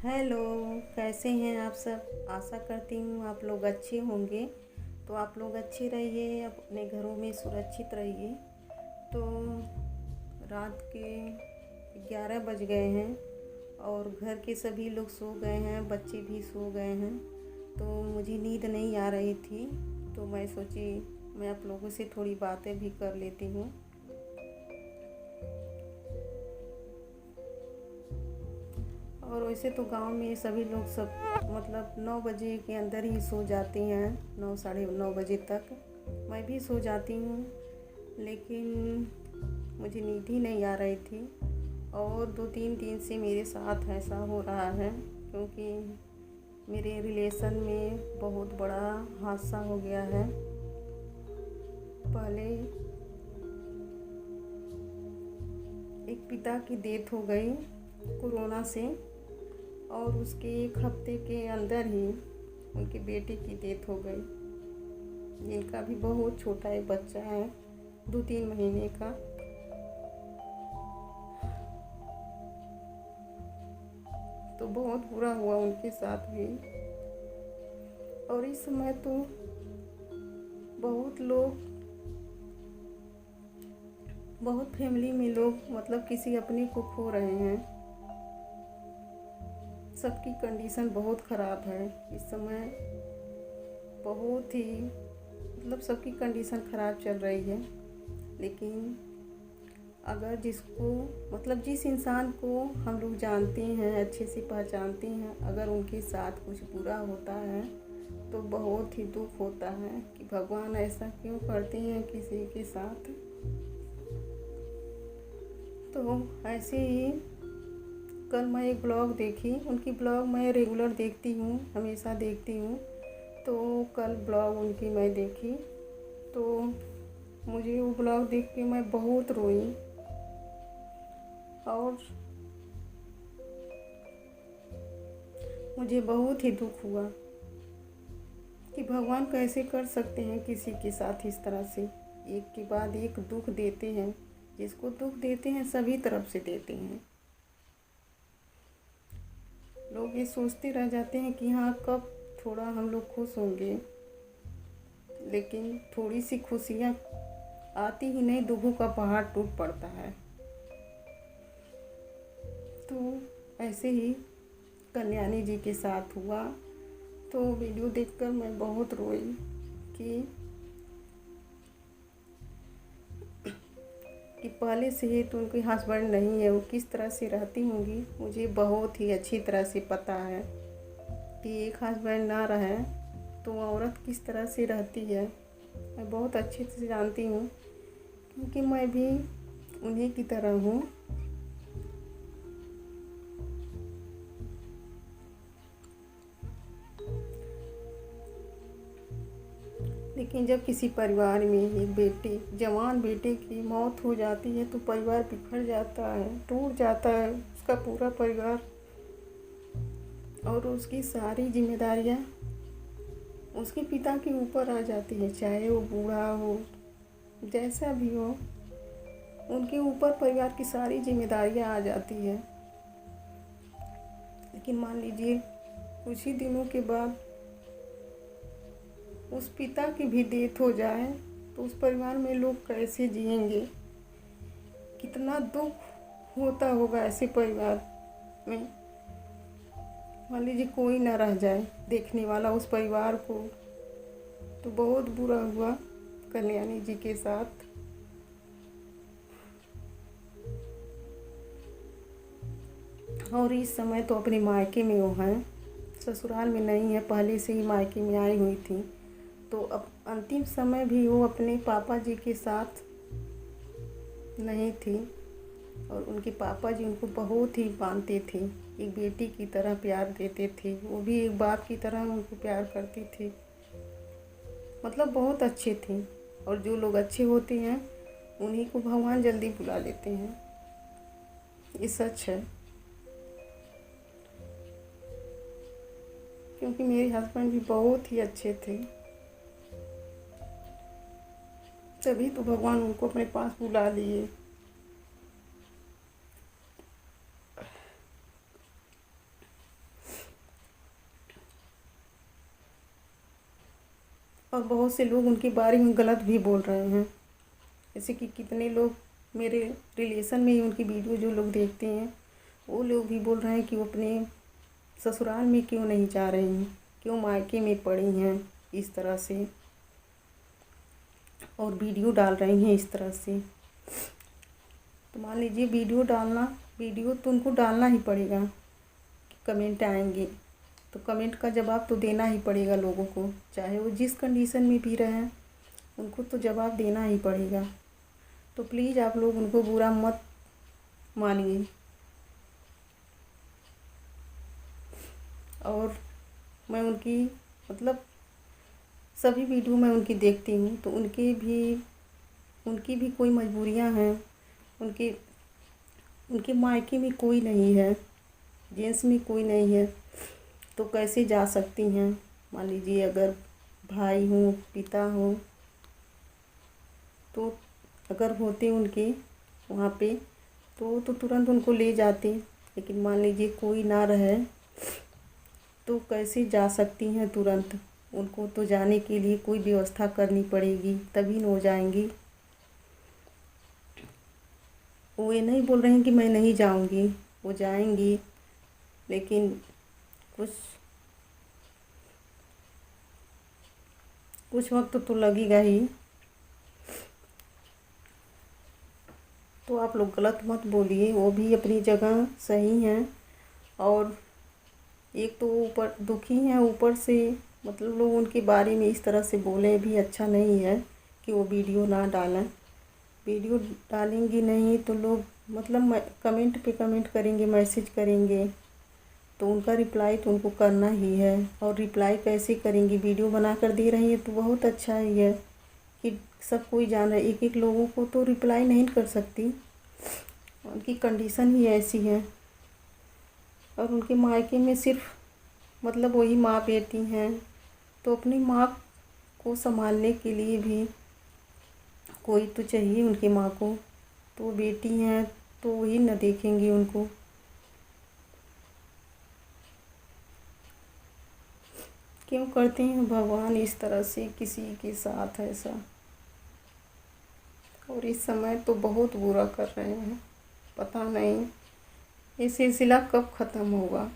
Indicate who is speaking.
Speaker 1: Hello. कैसे हैं आप सब? आशा करती हूँ आप लोग अच्छे होंगे। तो आप लोग अच्छे रहिए, अपने घरों में सुरक्षित रहिए। तो रात के 11 बज गए हैं और घर के सभी लोग सो गए हैं, बच्चे भी सो गए हैं। तो मुझे नींद नहीं आ रही थी, तो मैं सोची मैं आप लोगों से थोड़ी बातें भी कर लेती हूँ। और वैसे तो गांव में सभी लोग सब मतलब 9 बजे के अंदर ही सो जाते हैं, 9 साढ़े 9 बजे तक। मैं भी सो जाती हूँ, लेकिन मुझे नींद ही नहीं आ रही थी। और 2-3 दिन से मेरे साथ ऐसा हो रहा है, क्योंकि मेरे रिलेशन में बहुत बड़ा हादसा हो गया है। पहले एक पिता की डेथ हो गई कोरोना से, और उसके एक हफ्ते के अंदर ही उनके बेटे की डेथ हो गई, जिनका भी बहुत छोटा एक बच्चा है, 2-3 महीने का। तो बहुत बुरा हुआ उनके साथ भी। और इस समय तो बहुत लोग, बहुत फैमिली में लोग मतलब किसी अपने को खो रहे हैं। सबकी कंडीशन बहुत ख़राब है इस समय। बहुत ही मतलब सबकी कंडीशन ख़राब चल रही है। लेकिन अगर जिसको मतलब जिस इंसान को हम लोग जानते हैं, अच्छे से पहचानते हैं, अगर उनके साथ कुछ बुरा होता है तो बहुत ही दुख होता है कि भगवान ऐसा क्यों करते हैं किसी के साथ। तो ऐसे ही कल मैं एक ब्लॉग देखी, उनकी ब्लॉग मैं रेगुलर देखती हूँ, हमेशा देखती हूँ। तो कल ब्लॉग उनकी मैं देखी, तो मुझे वो ब्लॉग देख के मैं बहुत रोई। और मुझे बहुत ही दुख हुआ कि भगवान कैसे कर सकते हैं किसी के साथ इस तरह से, एक के बाद एक दुख देते हैं। जिसको दुख देते हैं सभी तरफ से देते हैं। लोग ये सोचते रह जाते हैं कि हाँ कब थोड़ा हम लोग खुश होंगे, लेकिन थोड़ी सी खुशियाँ आती ही नहीं, दुखों का पहाड़ टूट पड़ता है। तो ऐसे ही कल्याणी जी के साथ हुआ। तो वीडियो देखकर मैं बहुत रोई कि पहले से ही तो उनके हस्बैंड नहीं है, वो किस तरह से रहती होंगी। मुझे बहुत ही अच्छी तरह से पता है कि एक हस्बैंड ना रहे तो औरत किस तरह से रहती है। मैं बहुत अच्छे से जानती हूँ, क्योंकि मैं भी उन्हीं की तरह हूँ। लेकिन जब किसी परिवार में एक बेटे, जवान बेटे की मौत हो जाती है तो परिवार बिखर जाता है, टूट जाता है उसका पूरा परिवार। और उसकी सारी जिम्मेदारियाँ उसके पिता के ऊपर आ जाती है, चाहे वो बूढ़ा हो, जैसा भी हो, उनके ऊपर परिवार की सारी जिम्मेदारियाँ आ जाती है। लेकिन मान लीजिए कुछ ही दिनों के बाद उस पिता की भी डेथ हो जाए, तो उस परिवार में लोग कैसे जिएंगे? कितना दुख होता होगा ऐसे परिवार में। मान लीजिए कोई ना रह जाए देखने वाला उस परिवार को, तो बहुत बुरा हुआ कल्याणी जी के साथ। और इस समय तो अपने मायके में वो हैं, ससुराल में नहीं है, पहले से ही मायके में आई हुई थी। तो अब अंतिम समय भी वो अपने पापा जी के साथ नहीं थी। और उनके पापा जी उनको बहुत ही मानते थे, एक बेटी की तरह प्यार देते थे, वो भी एक बाप की तरह उनको प्यार करती थी। मतलब बहुत अच्छे थे। और जो लोग अच्छे होते हैं उन्हीं को भगवान जल्दी बुला लेते हैं, ये सच है। क्योंकि मेरे हस्बैंड भी बहुत ही अच्छे थे, तभी तो भगवान उनको अपने पास बुला लिए। और बहुत से लोग उनके बारे में गलत भी बोल रहे हैं। जैसे कि कितने लोग मेरे रिलेशन में ही उनकी वीडियो जो लोग देखते हैं वो लोग भी बोल रहे हैं कि वो अपने ससुराल में क्यों नहीं जा रही हैं, क्यों मायके में पड़ी हैं इस तरह से, और वीडियो डाल रही हैं इस तरह से। तो मान लीजिए वीडियो तो उनको डालना ही पड़ेगा कि कमेंट आएंगे, तो कमेंट का जवाब तो देना ही पड़ेगा लोगों को, चाहे वो जिस कंडीशन में भी रहें उनको तो जवाब देना ही पड़ेगा। तो प्लीज़ आप लोग उनको बुरा मत मानिए। और मैं उनकी मतलब सभी वीडियो मैं उनकी देखती हूँ, तो उनकी भी कोई मजबूरियाँ हैं। उनके मायके में कोई नहीं है, जेंट्स में कोई नहीं है, तो कैसे जा सकती हैं। मान लीजिए अगर भाई हो, पिता हो, तो अगर होते उनके वहाँ पे तो तुरंत उनको ले जाते। लेकिन मान लीजिए कोई ना रहे तो कैसे जा सकती हैं तुरंत। उनको तो जाने के लिए कोई व्यवस्था करनी पड़ेगी, तभी न हो जाएंगी। वो ये नहीं बोल रहे हैं कि मैं नहीं जाऊंगी, वो जाएंगी, लेकिन कुछ वक्त तो लगेगा ही। तो आप लोग गलत मत बोलिए, वो भी अपनी जगह सही हैं। और एक तो ऊपर दुखी हैं, ऊपर से मतलब लोग उनके बारे में इस तरह से बोले भी अच्छा नहीं है कि वो वीडियो ना डालें। वीडियो डालेंगी नहीं तो लोग मतलब कमेंट पे कमेंट करेंगे, मैसेज करेंगे, तो उनका रिप्लाई तो उनको करना ही है। और रिप्लाई कैसे करेंगी, वीडियो बना कर दे रही है तो बहुत अच्छा ही है कि सब कोई जान रहा है। एक एक लोगों को तो रिप्लाई नहीं कर सकती, उनकी कंडीशन ही ऐसी है। और उनके मायके में सिर्फ मतलब वही माँ बेटी हैं, तो अपनी माँ को संभालने के लिए भी कोई तो चाहिए उनकी माँ को। तो बेटी हैं तो वही न देखेंगी उनको। क्यों करते हैं भगवान इस तरह से किसी के साथ ऐसा। और इस समय तो बहुत बुरा कर रहे हैं, पता नहीं ये सिलसिला कब ख़त्म होगा।